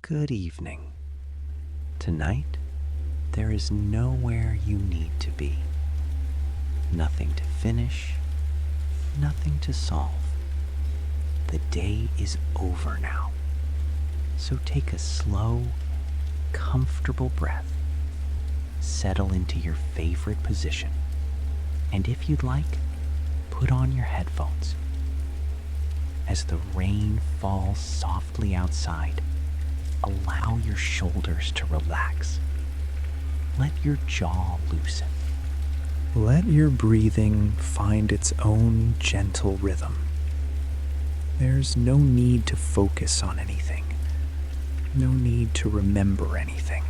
Good evening. Tonight, there is nowhere you need to be. Nothing to finish, nothing to solve. The day is over now. So take a slow, comfortable breath. Settle into your favorite position. And if you'd like, put on your headphones. As the rain falls softly outside, allow your shoulders to relax. Let your jaw loosen. Let your breathing find its own gentle rhythm. There's no need to focus on anything. No need to remember anything.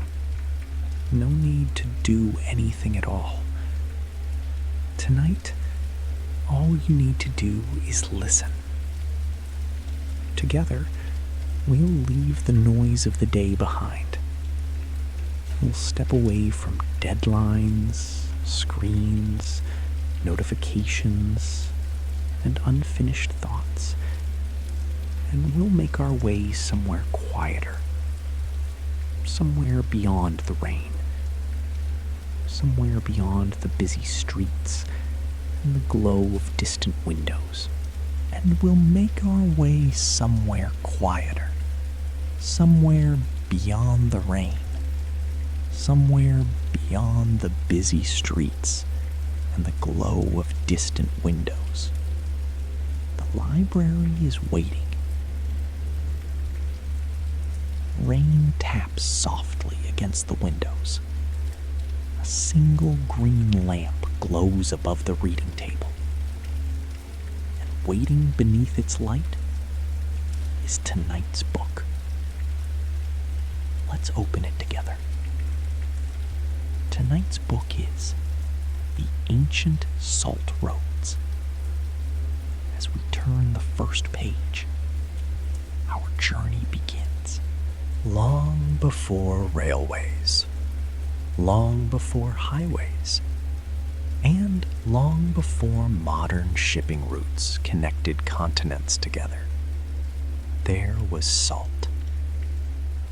No need to do anything at all. Tonight, all you need to do is listen. Together, we'll leave the noise of the day behind. We'll step away from deadlines, screens, notifications, and unfinished thoughts. And we'll make our way somewhere quieter, somewhere beyond the rain, somewhere beyond the busy streets and the glow of distant windows. And we'll make our way somewhere quieter, somewhere beyond the rain, somewhere beyond the busy streets and the glow of distant windows. The library is waiting. Rain taps softly against the windows. A single green lamp glows above the reading table. And waiting beneath its light is tonight's book. Let's open it together. Tonight's book is The Ancient Salt Roads. As we turn the first page, our journey begins. Long before railways, long before highways, and long before modern shipping routes connected continents together, there was salt.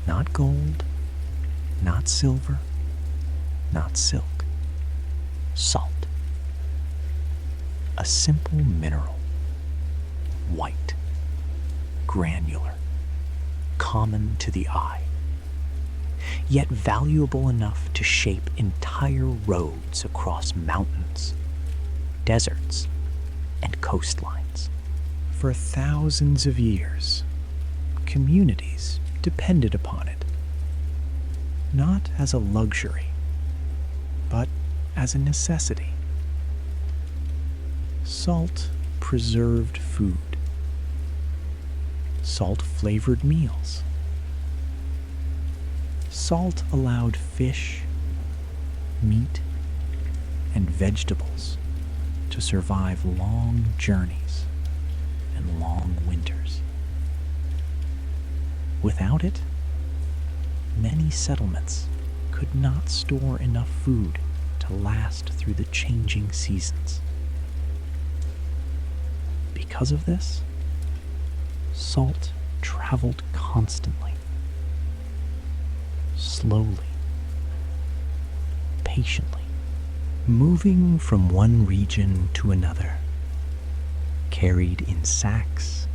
Not gold, not silver, not silk. Salt. A simple mineral. White. Granular. Common to the eye. Yet valuable enough to shape entire roads across mountains, deserts, and coastlines. For thousands of years, communities depended upon it, not as a luxury, but as a necessity. Salt preserved food. Salt flavored meals. Salt allowed fish, meat, and vegetables to survive long journeys and long winters. Without it, many settlements could not store enough food to last through the changing seasons. Because of this, salt traveled constantly, slowly, patiently, moving from one region to another, carried in sacks,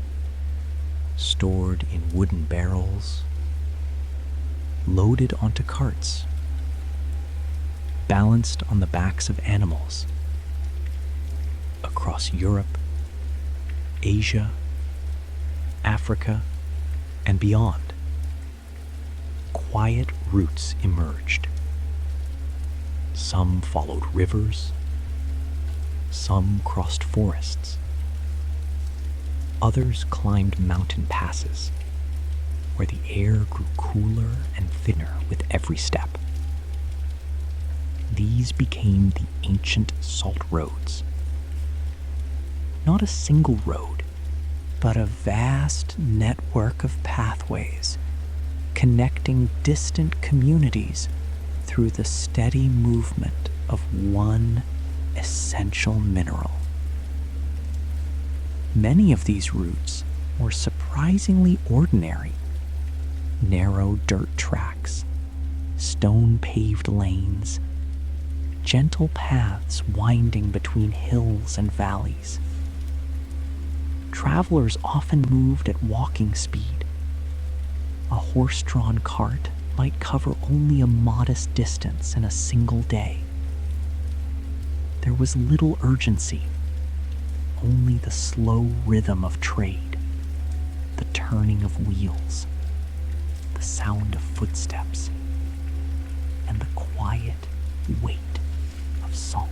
stored in wooden barrels, loaded onto carts, balanced on the backs of animals, across Europe, Asia, Africa, and beyond. Quiet routes emerged. Some followed rivers, some crossed forests. Others climbed mountain passes, where the air grew cooler and thinner with every step. These became the ancient salt roads. Not a single road, but a vast network of pathways connecting distant communities through the steady movement of one essential mineral. Many of these routes were surprisingly ordinary, Narrow dirt tracks, stone-paved lanes, gentle paths winding between hills and valleys. Travelers often moved at walking speed. A horse-drawn cart might cover only a modest distance in a single day. There was little urgency, only the slow rhythm of trade, the turning of wheels, the sound of footsteps, and the quiet weight of salt.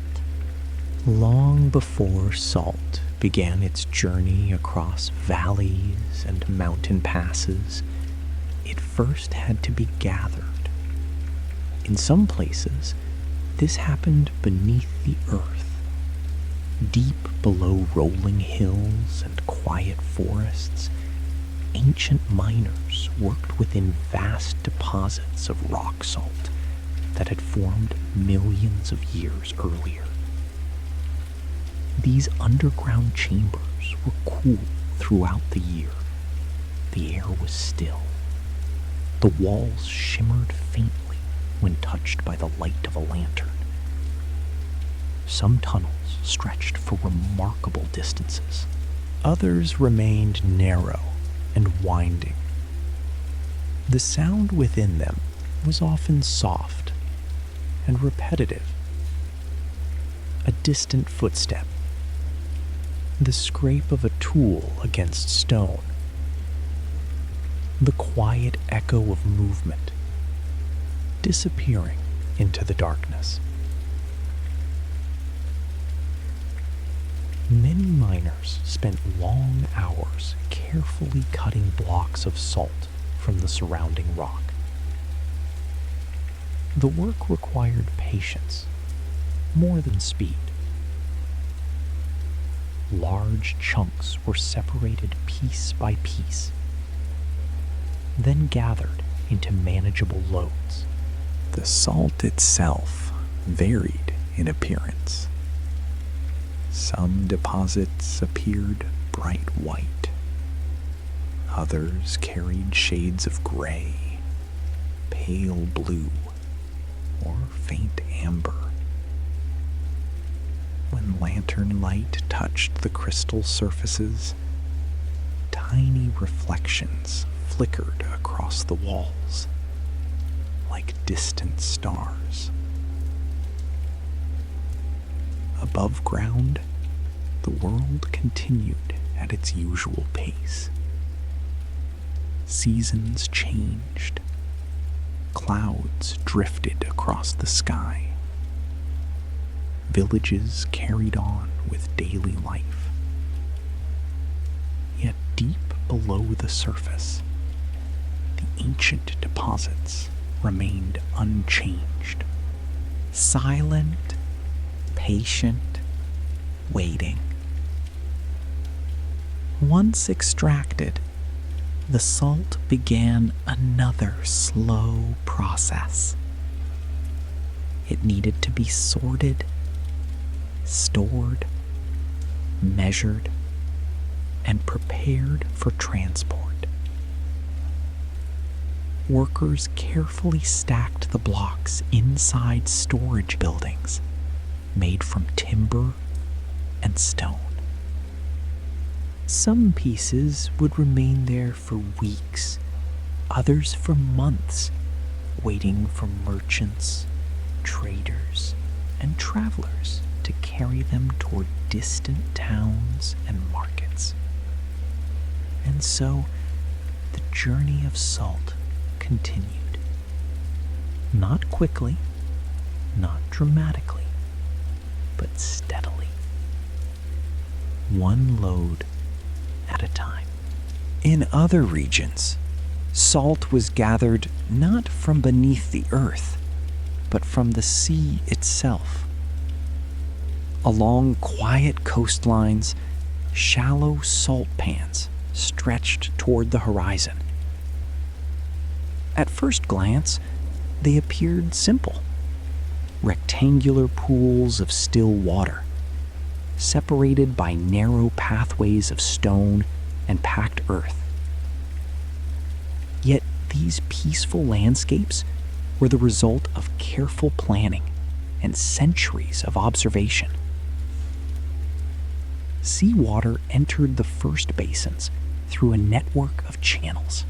Long before salt began its journey across valleys and mountain passes, it first had to be gathered. In some places, this happened beneath the earth, deep below rolling hills and quiet forests. Ancient miners worked within vast deposits of rock salt that had formed millions of years earlier. These underground chambers were cool throughout the year. The air was still. The walls shimmered faintly when touched by the light of a lantern. Some tunnels stretched for remarkable distances. Others remained narrow and winding. The sound within them was often soft and repetitive. A distant footstep, the scrape of a tool against stone, the quiet echo of movement disappearing into the darkness. Many miners spent long hours carefully cutting blocks of salt from the surrounding rock. The work required patience more than speed. Large chunks were separated piece by piece, then gathered into manageable loads. The salt itself varied in appearance. Some deposits appeared bright white. Others carried shades of gray, pale blue, or faint amber. When lantern light touched the crystal surfaces, tiny reflections flickered across the walls like distant stars. Above ground, the world continued at its usual pace. Seasons changed. Clouds drifted across the sky. Villages carried on with daily life. Yet deep below the surface, the ancient deposits remained unchanged. Silent, patient, waiting. Once extracted, the salt began another slow process. It needed to be sorted, stored, measured, and prepared for transport. Workers carefully stacked the blocks inside storage buildings made from timber and stone. Some pieces would remain there for weeks, others for months, waiting for merchants, traders, and travelers to carry them toward distant towns and markets. And so, the journey of salt continued. Not quickly, not dramatically, but steadily. One load at a time. In other regions, salt was gathered not from beneath the earth, but from the sea itself. Along quiet coastlines, shallow salt pans stretched toward the horizon. At first glance, they appeared simple. Rectangular pools of still water, separated by narrow pathways of stone and packed earth. Yet These peaceful landscapes were the result of careful planning and centuries of observation. Seawater entered the first basins through a network of channels.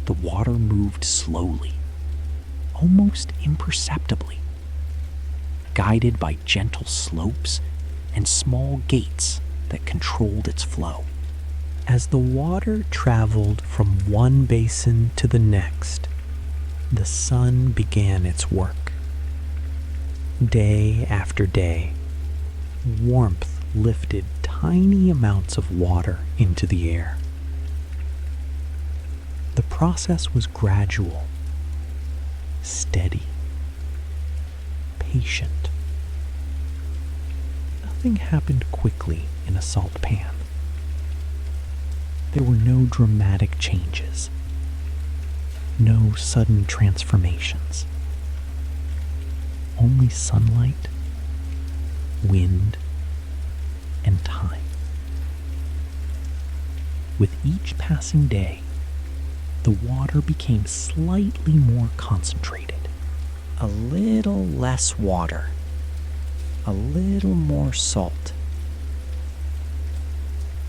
The water moved slowly, almost imperceptibly, guided by gentle slopes and small gates that controlled its flow. As the water traveled from one basin to the next, the sun began its work. Day after day, warmth lifted tiny amounts of water into the air. The process was gradual, steady, patient. Nothing happened quickly in a salt pan. There were no dramatic changes, no sudden transformations. Only sunlight, wind, and time. With each passing day, the water became slightly more concentrated. A little less water, a little more salt.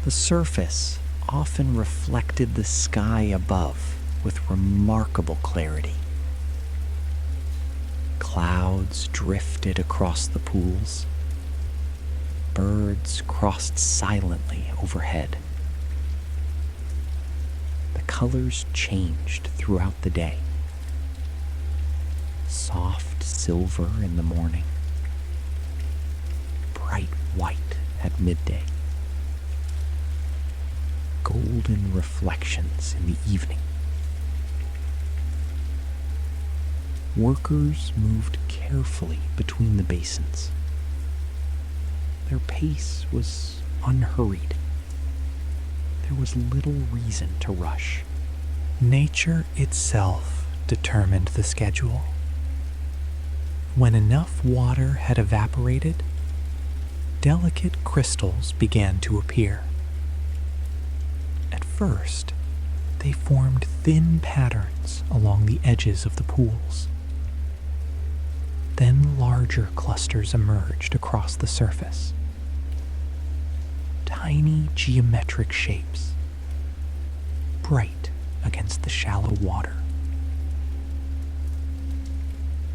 The surface often reflected the sky above with remarkable clarity. Clouds drifted across the pools. Birds crossed silently overhead. The colors changed throughout the day. Soft silver in the morning, bright white at midday, golden reflections in the evening. Workers moved carefully between the basins. Their pace was unhurried. There was little reason to rush. Nature itself determined the schedule. When enough water had evaporated, delicate crystals began to appear. At first, they formed thin patterns along the edges of the pools. Then larger clusters emerged across the surface. Tiny geometric shapes, bright against the shallow water.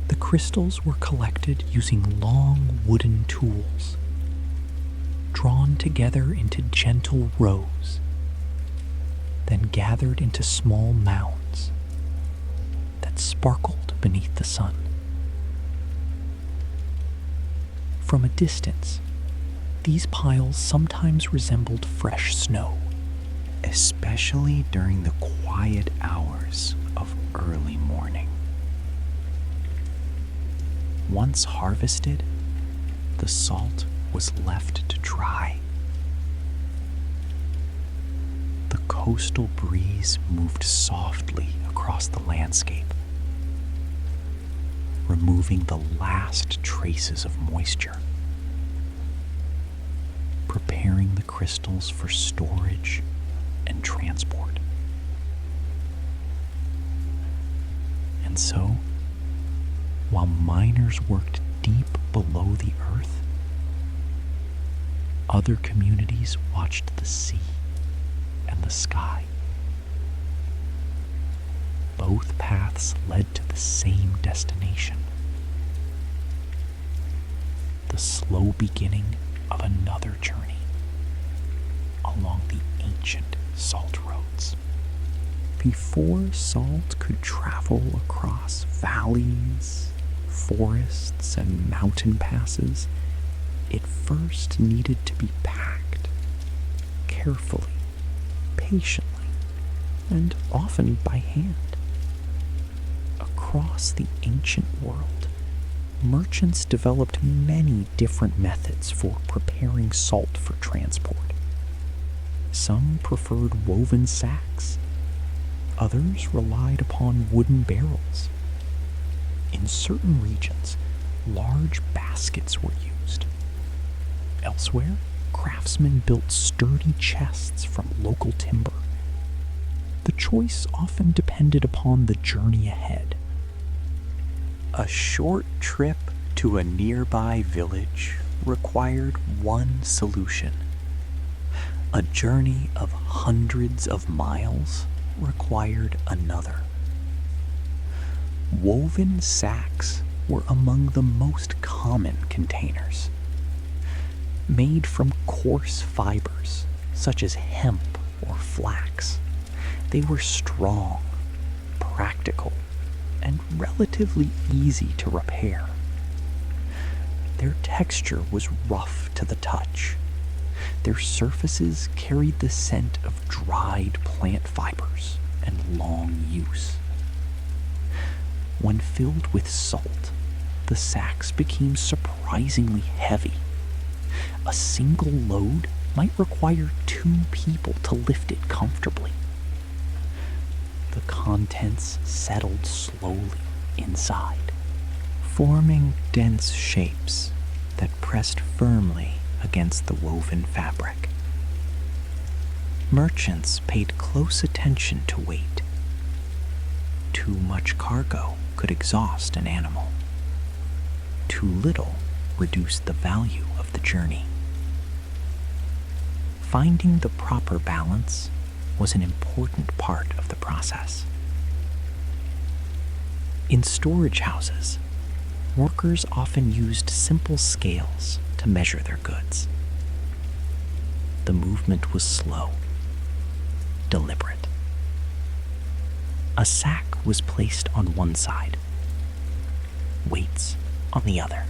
The crystals were collected using long wooden tools, drawn together into gentle rows, then gathered into small mounds that sparkled beneath the sun. From a distance, these piles sometimes resembled fresh snow, especially during the quiet hours of early morning. Once harvested, the salt was left to dry. The coastal breeze moved softly across the landscape, removing the last traces of moisture, preparing the crystals for storage and transport. And so, while miners worked deep below the earth, other communities watched the sea and the sky. Both paths led to the same destination, the slow beginning of another journey along the ancient salt roads. Before salt could travel across valleys, forests, and mountain passes, it first needed to be packed carefully, patiently, and often by hand. Across the ancient world, merchants developed many different methods for preparing salt for transport. Some preferred woven sacks. Others relied upon wooden barrels. In certain regions, large baskets were used. Elsewhere, craftsmen built sturdy chests from local timber. the choice often depended upon the journey ahead. A short trip to a nearby village required one solution. A journey of hundreds of miles required another. Woven sacks were among the most common containers. Made from coarse fibers such as hemp or flax, they were strong, practical, and relatively easy to repair. Their texture was rough to the touch. Their surfaces carried the scent of dried plant fibers and long use. When filled with salt, the sacks became surprisingly heavy. A single load might require 2 people to lift it comfortably. The contents settled slowly inside, forming dense shapes that pressed firmly against the woven fabric. Merchants paid close attention to weight. Too much cargo could exhaust an animal. Too little reduced the value of the journey. Finding the proper balance was an important part of the process. In storage houses, workers often used simple scales to measure their goods. The movement was slow, deliberate. A sack was placed on one side, weights on the other.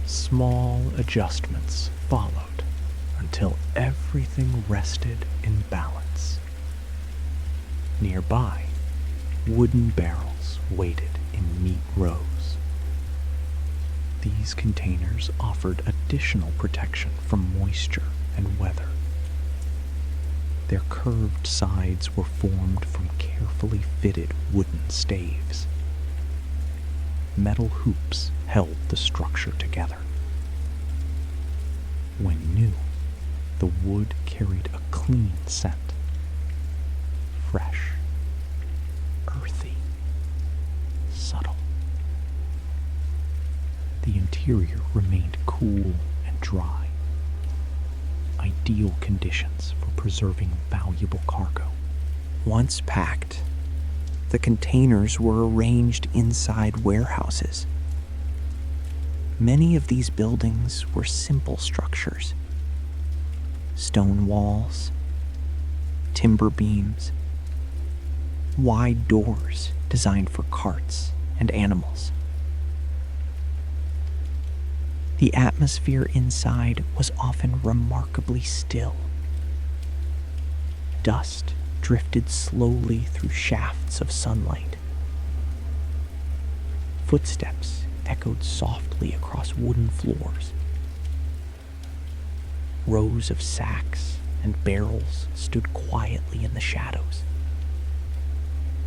Small adjustments followed until everything rested in balance. Nearby, wooden barrels waited in neat rows. These containers offered additional protection from moisture and weather. Their curved sides were formed from carefully fitted wooden staves. Metal hoops held the structure together. When new, the wood carried a clean scent. Fresh, earthy, subtle. The interior remained cool and dry, ideal conditions for preserving valuable cargo. Once packed, the containers were arranged inside warehouses. Many of these buildings were simple structures: stone walls, timber beams, wide doors designed for carts and animals. The atmosphere inside was often remarkably still. Dust drifted slowly through shafts of sunlight. Footsteps echoed softly across wooden floors. Rows of sacks and barrels stood quietly in the shadows,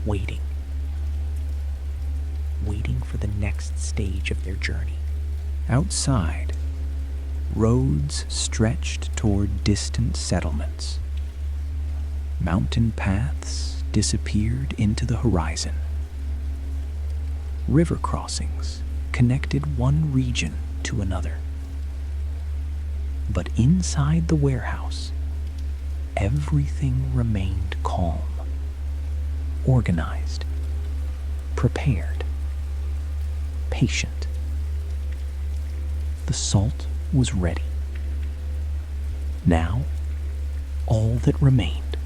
waiting for the next stage of their journey. Outside, roads stretched toward distant settlements. Mountain paths disappeared into the horizon. River crossings connected one region to another. But inside the warehouse, everything remained calm, organized, prepared, patient. The salt was ready. Now, all that remained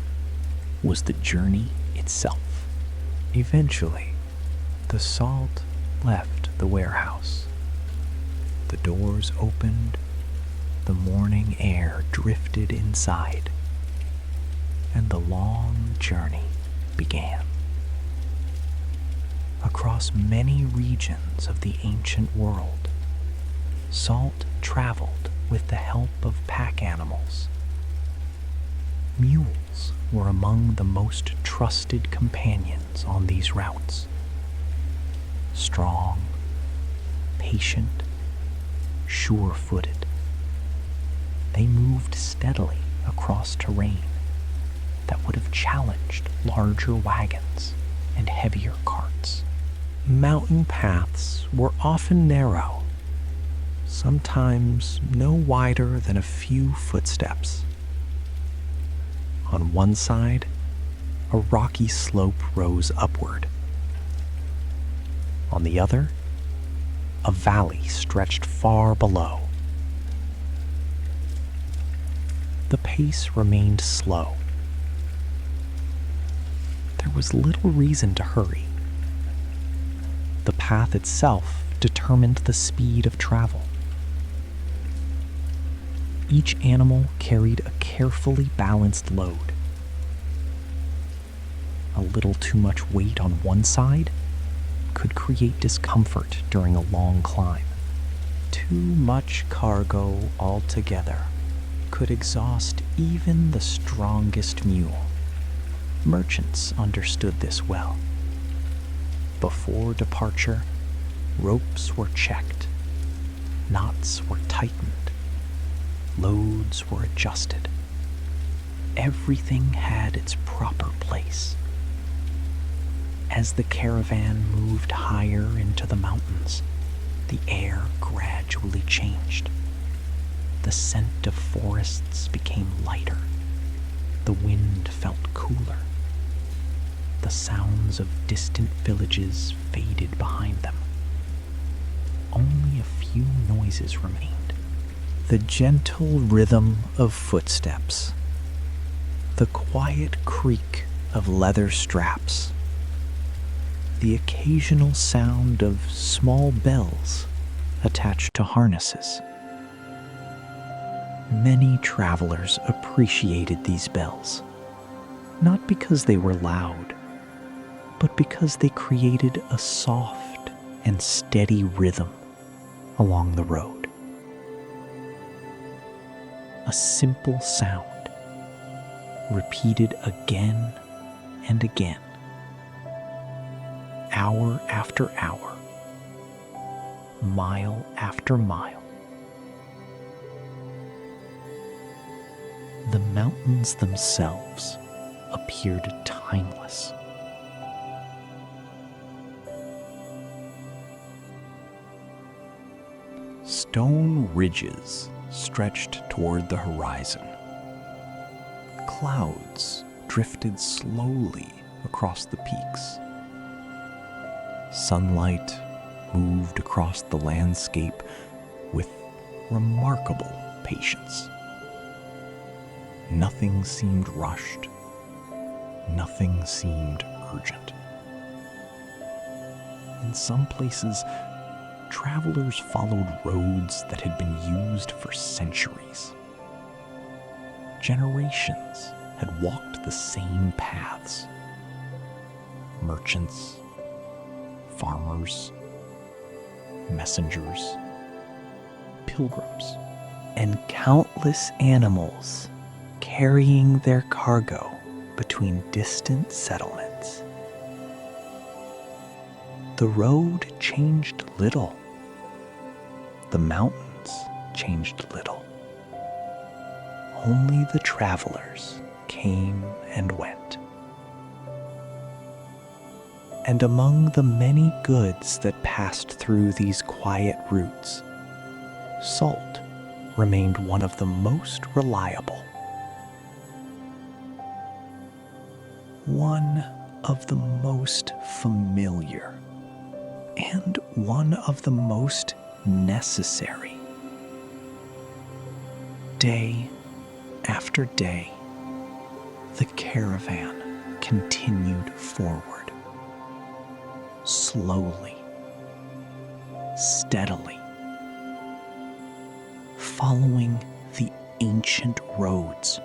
was the journey itself. Eventually, the salt left the warehouse. The doors opened, the morning air drifted inside, and the long journey began. Across many regions of the ancient world, salt traveled with the help of pack animals. Mules were among the most trusted companions on these routes. Strong, patient, sure-footed. They moved steadily across terrain that would have challenged larger wagons and heavier carts. Mountain paths were often narrow, sometimes no wider than a few footsteps. On one side, a rocky slope rose upward. On the other, a valley stretched far below. The pace remained slow. There was little reason to hurry. The path itself determined the speed of travel. Each animal carried a carefully balanced load. A little too much weight on one side could create discomfort during a long climb. Too much cargo altogether could exhaust even the strongest mule. Merchants understood this well. Before departure, ropes were checked, knots were tightened, loads were adjusted. Everything had its proper place. As the caravan moved higher into the mountains, the air gradually changed. The scent of forests became lighter. The wind felt cooler. The sounds of distant villages faded behind them. Only a few noises remained. The gentle rhythm of footsteps, the quiet creak of leather straps, the occasional sound of small bells attached to harnesses. Many travelers appreciated these bells, not because they were loud, but because they created a soft and steady rhythm along the road. A simple sound, repeated again and again, hour after hour, mile after mile. The mountains themselves appeared timeless. Stone ridges stretched toward the horizon. Clouds drifted slowly across the peaks. Sunlight moved across the landscape with remarkable patience. Nothing seemed rushed. Nothing seemed urgent. In some places, travelers followed roads that had been used for centuries. Generations had walked the same paths. Merchants, farmers, messengers, pilgrims, and countless animals carrying their cargo between distant settlements. The road changed little. The mountains changed little. Only the travelers came and went. And among the many goods that passed through these quiet routes, salt remained one of the most reliable. One of the most familiar, and one of the most necessary. Day after day, the caravan continued forward, slowly, steadily, following the ancient roads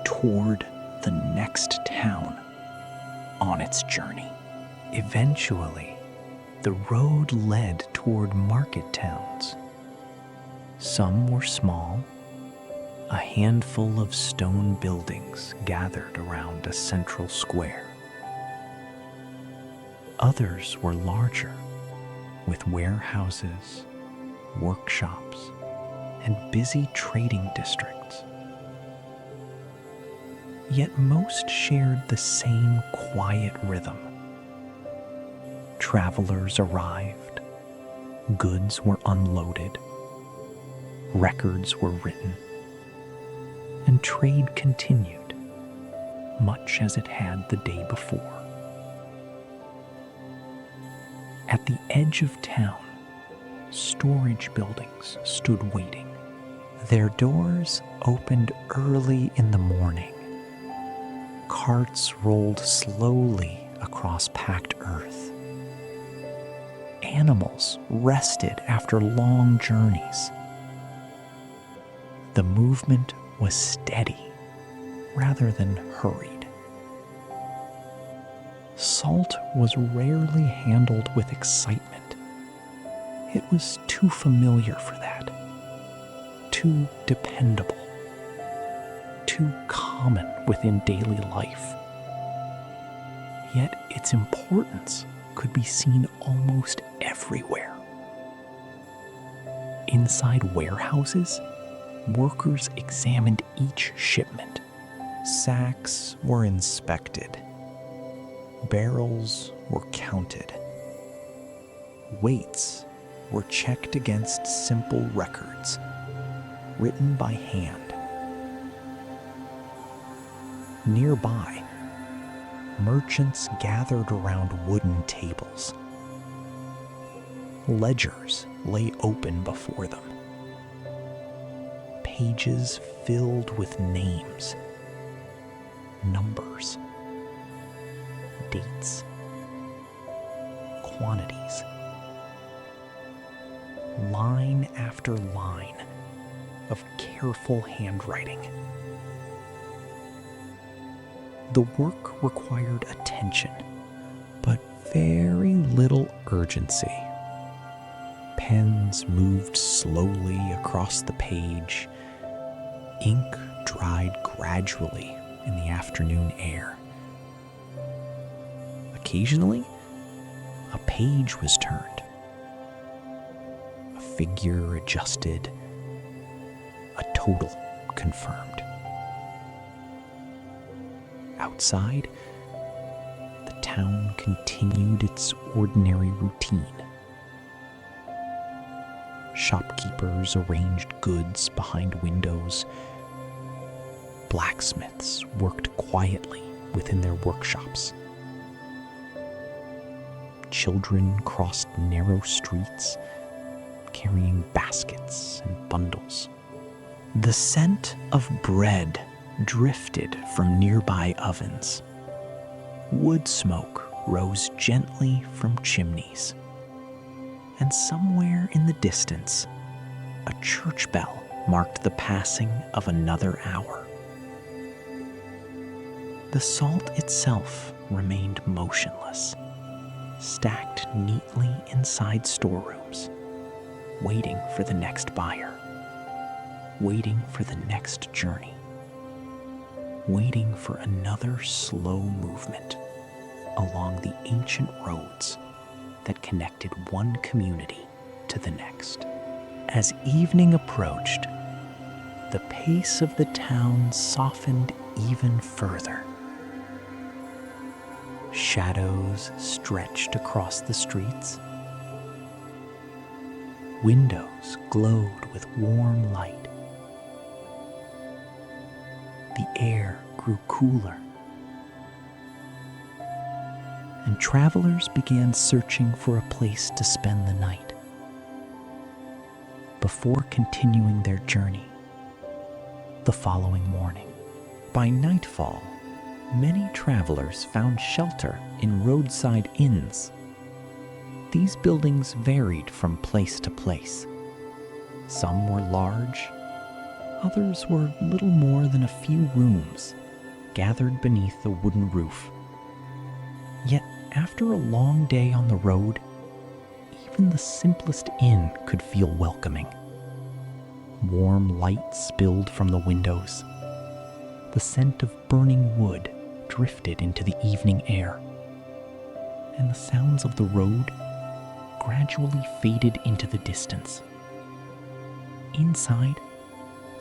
toward the next town on its journey. Eventually, the road led toward market towns. Some were small, a handful of stone buildings gathered around a central square. Others were larger, with warehouses, workshops, and busy trading districts. Yet most shared the same quiet rhythm. Travelers arrived, goods were unloaded, records were written, and trade continued, much as it had the day before. At the edge of town, storage buildings stood waiting. Their doors opened early in the morning. Carts rolled slowly across packed earth. Animals rested after long journeys. The movement was steady rather than hurried. Salt was rarely handled with excitement. It was too familiar for that, too dependable, too common within daily life. Yet its importance could be seen almost everywhere. Inside warehouses, workers examined each shipment. Sacks were inspected. Barrels were counted. Weights were checked against simple records, written by hand. Nearby, merchants gathered around wooden tables. Ledgers lay open before them. Pages filled with names, numbers, dates, quantities. Line after line of careful handwriting. The work required attention, but very little urgency. Pens moved slowly across the page. Ink dried gradually in the afternoon air. Occasionally, a page was turned. A figure adjusted. A total confirmed. Outside, the town continued its ordinary routine. Shopkeepers arranged goods behind windows. Blacksmiths worked quietly within their workshops. Children crossed narrow streets, carrying baskets and bundles. The scent of bread drifted from nearby ovens. Wood smoke rose gently from chimneys. And somewhere in the distance, a church bell marked the passing of another hour. The salt itself remained motionless, stacked neatly inside storerooms, waiting for the next buyer, waiting for the next journey, waiting for another slow movement along the ancient roads that connected one community to the next. As evening approached, the pace of the town softened even further. Shadows stretched across the streets. Windows glowed with warm light. The air grew cooler, and travelers began searching for a place to spend the night before continuing their journey the following morning. By nightfall, many travelers found shelter in roadside inns. These buildings varied from place to place. Some were large, others were little more than a few rooms gathered beneath a wooden roof. Yet, after a long day on the road, even the simplest inn could feel welcoming. Warm light spilled from the windows. The scent of burning wood drifted into the evening air, and the sounds of the road gradually faded into the distance. Inside,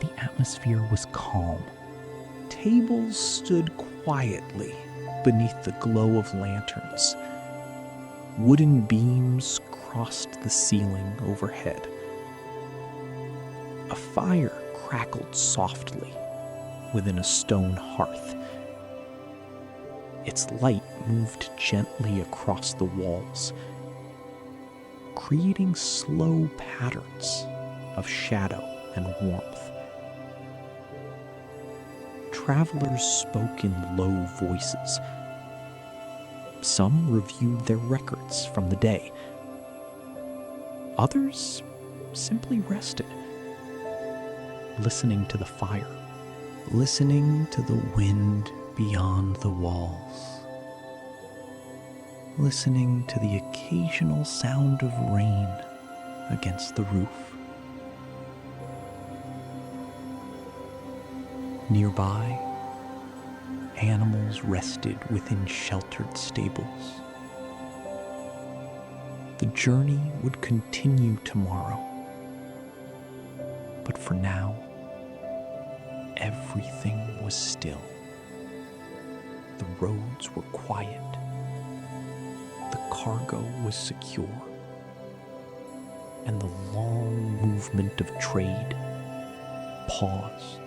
the atmosphere was calm, tables stood quietly beneath the glow of lanterns. Wooden beams crossed the ceiling overhead. A fire crackled softly within a stone hearth. Its light moved gently across the walls, creating slow patterns of shadow and warmth. Travelers spoke in low voices. Some reviewed their records from the day. Others simply rested, listening to the fire, listening to the wind beyond the walls, listening to the occasional sound of rain against the roof. Nearby, animals rested within sheltered stables. The journey would continue tomorrow, but for now, everything was still. The roads were quiet. The cargo was secure. And the long movement of trade paused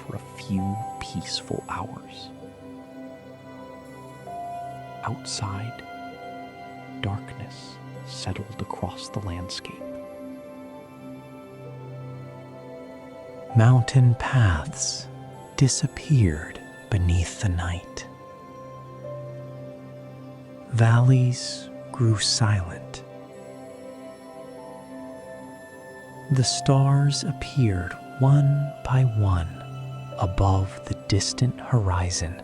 for a few peaceful hours. Outside, darkness settled across the landscape. Mountain paths disappeared beneath the night. Valleys grew silent. The stars appeared one by one above the distant horizon.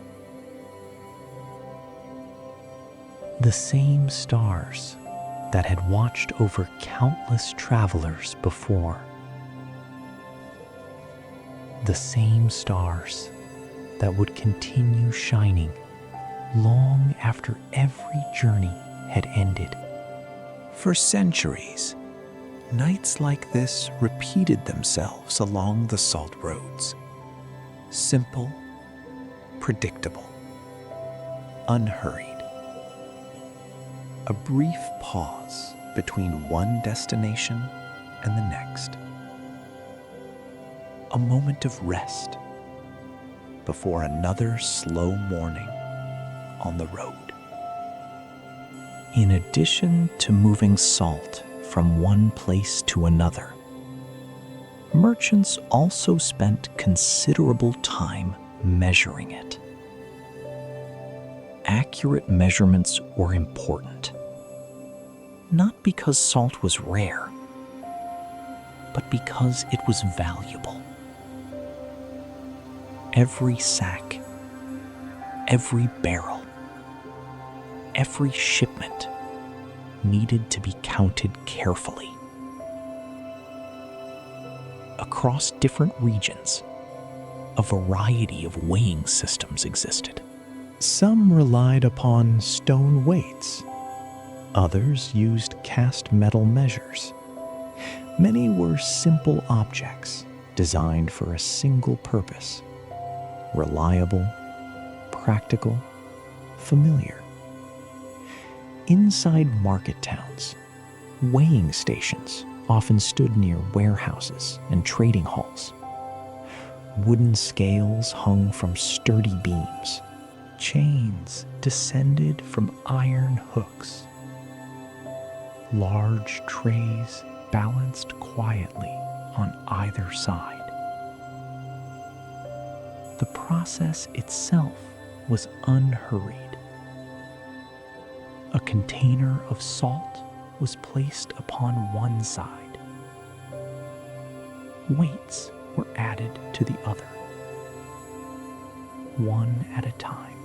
The same stars that had watched over countless travelers before. The same stars that would continue shining long after every journey had ended. For centuries, nights like this repeated themselves along the salt roads. Simple, predictable, unhurried. A brief pause between one destination and the next. A moment of rest before another slow morning on the road. In addition to moving salt from one place to another, merchants also spent considerable time measuring it. Accurate measurements were important, not because salt was rare, but because it was valuable. Every sack, every barrel, every shipment needed to be counted carefully. Across different regions, a variety of weighing systems existed. Some relied upon stone weights. Others used cast metal measures. Many were simple objects designed for a single purpose. Reliable, practical, familiar. Inside market towns, weighing stations often stood near warehouses and trading halls. Wooden scales hung from sturdy beams. Chains descended from iron hooks. Large trays balanced quietly on either side. The process itself was unhurried. A container of salt was placed upon one side. Weights were added to the other, one at a time.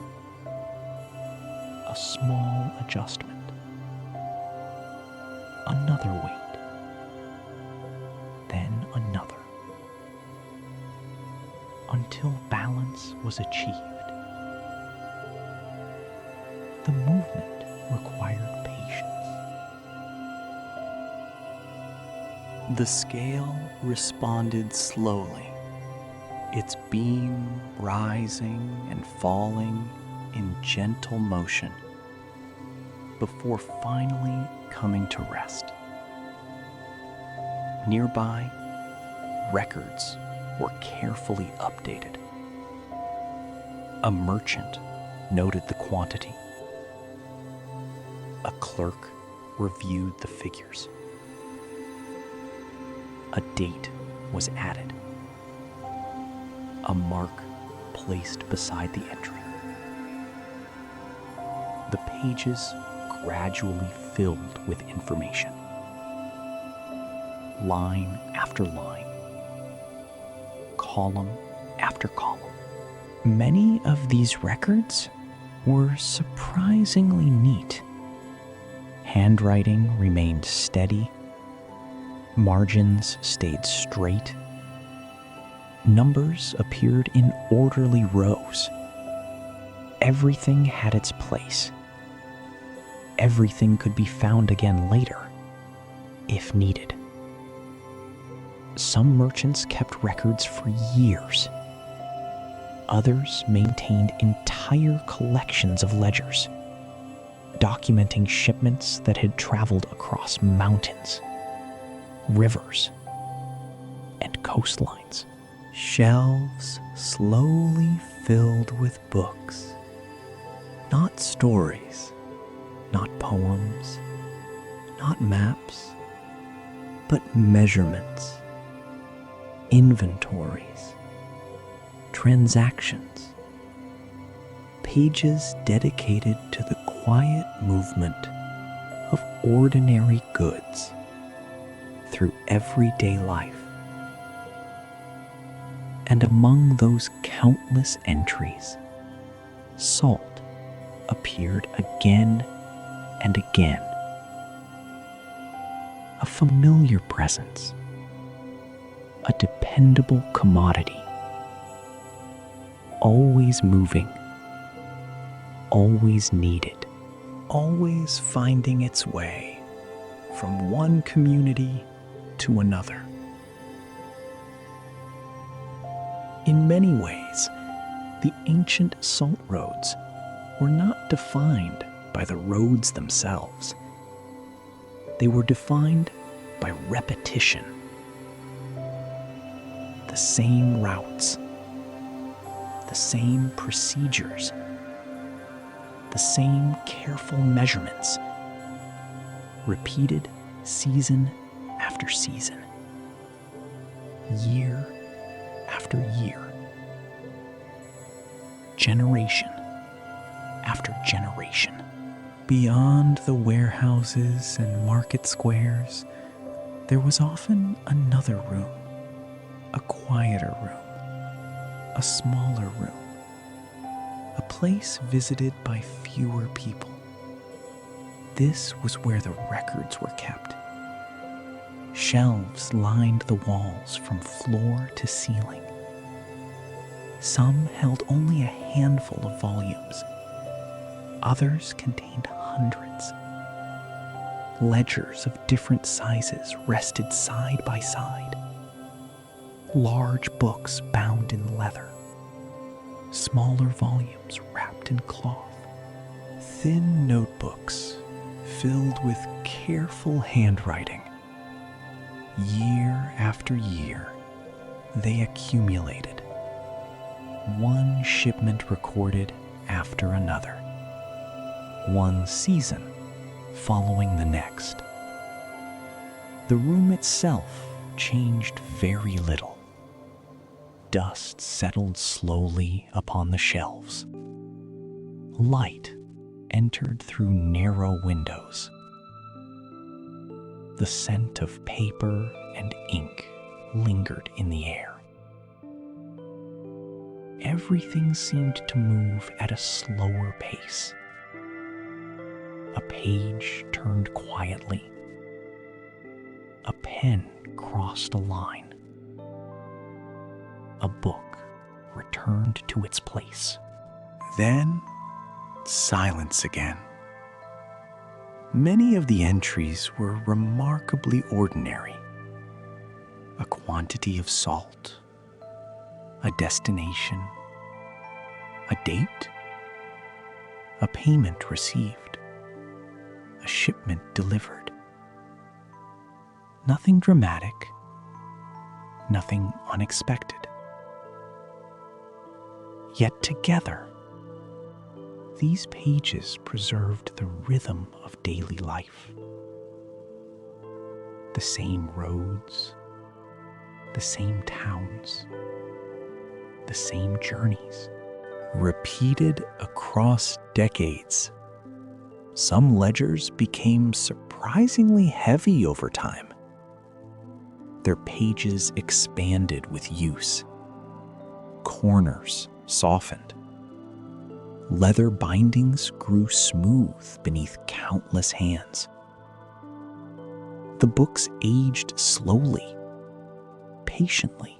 A small adjustment. Another weight. Then another. Until balance was achieved. The movement required patience. The scale responded slowly, its beam rising and falling in gentle motion before finally coming to rest. Nearby, records were carefully updated. A merchant noted the quantity. A clerk reviewed the figures. A date was added. A mark placed beside the entry. The pages gradually filled with information. Line after line. Column after column. Many of these records were surprisingly neat. Handwriting remained steady. Margins stayed straight. Numbers appeared in orderly rows. Everything had its place. Everything could be found again later, if needed. Some merchants kept records for years. Others maintained entire collections of ledgers, documenting shipments that had traveled across mountains, rivers, and coastlines. Shelves slowly filled with books. Not stories, not poems, not maps, but measurements, inventories, transactions, pages dedicated to the quiet movement of ordinary goods through everyday life. And among those countless entries, salt appeared again and again. A familiar presence, a dependable commodity, always moving, always needed, always finding its way from one community to another. In many ways, the ancient salt roads were not defined by the roads themselves. They were defined by repetition. The same routes, the same procedures, the same careful measurements, repeated season after season, year after year, generation after generation. Beyond the warehouses and market squares, there was often another room, a quieter room, a smaller room, a place visited by fewer people. This was where the records were kept. Shelves lined the walls from floor to ceiling. Some held only a handful of volumes. Others contained hundreds. Ledgers of different sizes rested side by side. Large books bound in leather. Smaller volumes wrapped in cloth. Thin notebooks filled with careful handwriting. Year after year, they accumulated. One shipment recorded after another. One season following the next. The room itself changed very little. Dust settled slowly upon the shelves. Light entered through narrow windows. The scent of paper and ink lingered in the air. Everything seemed to move at a slower pace. A page turned quietly. A pen crossed a line. A book returned to its place. Then, silence again. Many of the entries were remarkably ordinary. A quantity of salt, a destination, a date, a payment received, a shipment delivered. Nothing dramatic, nothing unexpected. Yet together, these pages preserved the rhythm of daily life. The same roads, the same towns, the same journeys, repeated across decades. Some ledgers became surprisingly heavy over time. Their pages expanded with use. Corners softened. Leather bindings grew smooth beneath countless hands. The books aged slowly, patiently,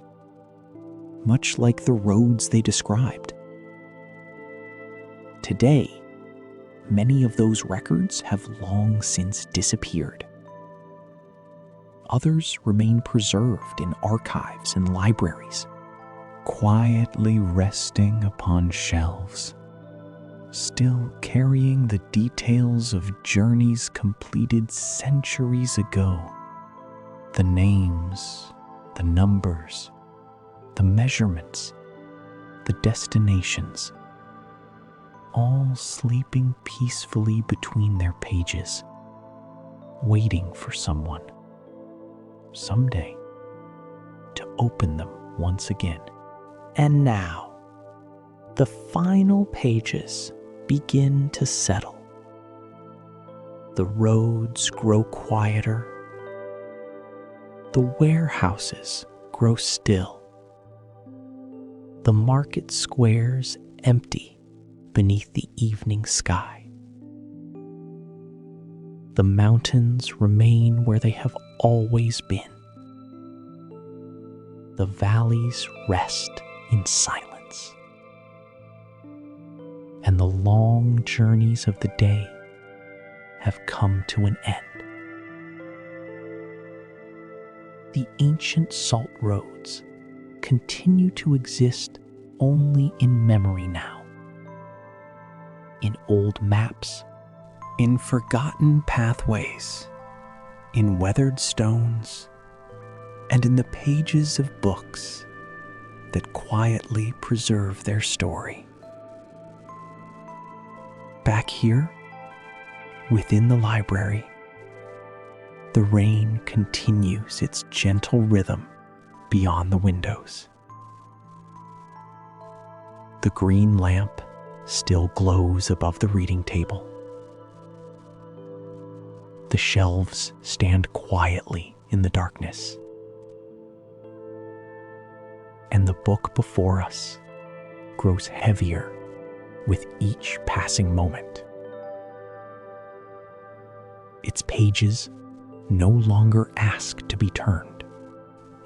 much like the roads they described. Today, many of those records have long since disappeared. Others remain preserved in archives and libraries, quietly resting upon shelves, still carrying the details of journeys completed centuries ago. The names, the numbers, the measurements, the destinations, all sleeping peacefully between their pages, waiting for someone, someday, to open them once again. And now, the final pages begin to settle. The roads grow quieter. The warehouses grow still. The market squares empty beneath the evening sky. The mountains remain where they have always been. The valleys rest in silence. And the long journeys of the day have come to an end. The ancient salt roads continue to exist only in memory now. In old maps, in forgotten pathways, in weathered stones, and in the pages of books that quietly preserve their story. Back here, within the library, the rain continues its gentle rhythm beyond the windows. The green lamp still glows above the reading table. The shelves stand quietly in the darkness. And the book before us grows heavier with each passing moment. Its pages no longer ask to be turned.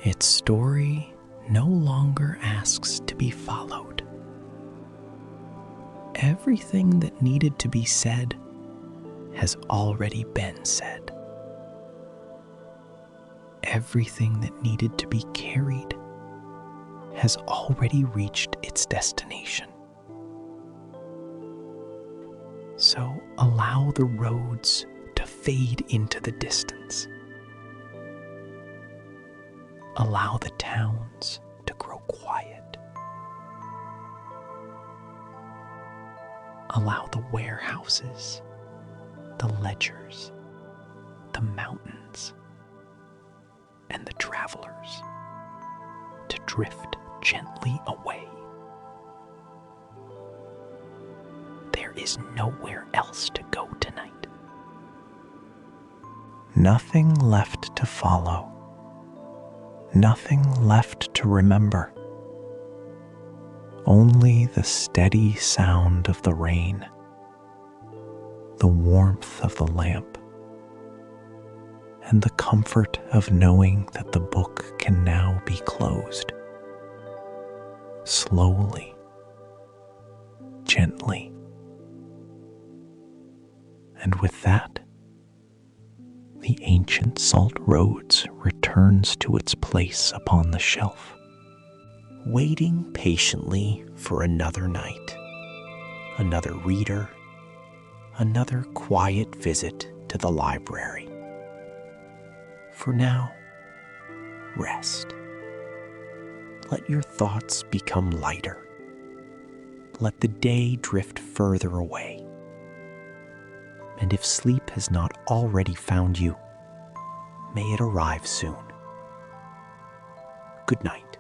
Its story no longer asks to be followed. Everything that needed to be said has already been said. Everything that needed to be carried has already reached its destination. So allow the roads to fade into the distance. Allow the towns to grow quiet. Allow the warehouses, the ledgers, the mountains, and the travelers to drift gently away. There is nowhere else to go tonight. Nothing left to follow. Nothing left to remember. Only the steady sound of the rain, the warmth of the lamp, and the comfort of knowing that the book can now be closed. Slowly, gently. And with that, the ancient salt roads returns to its place upon the shelf, waiting patiently for another night, another reader, another quiet visit to the library. For now, rest. Let your thoughts become lighter. Let the day drift further away. And if sleep has not already found you, may it arrive soon. Good night.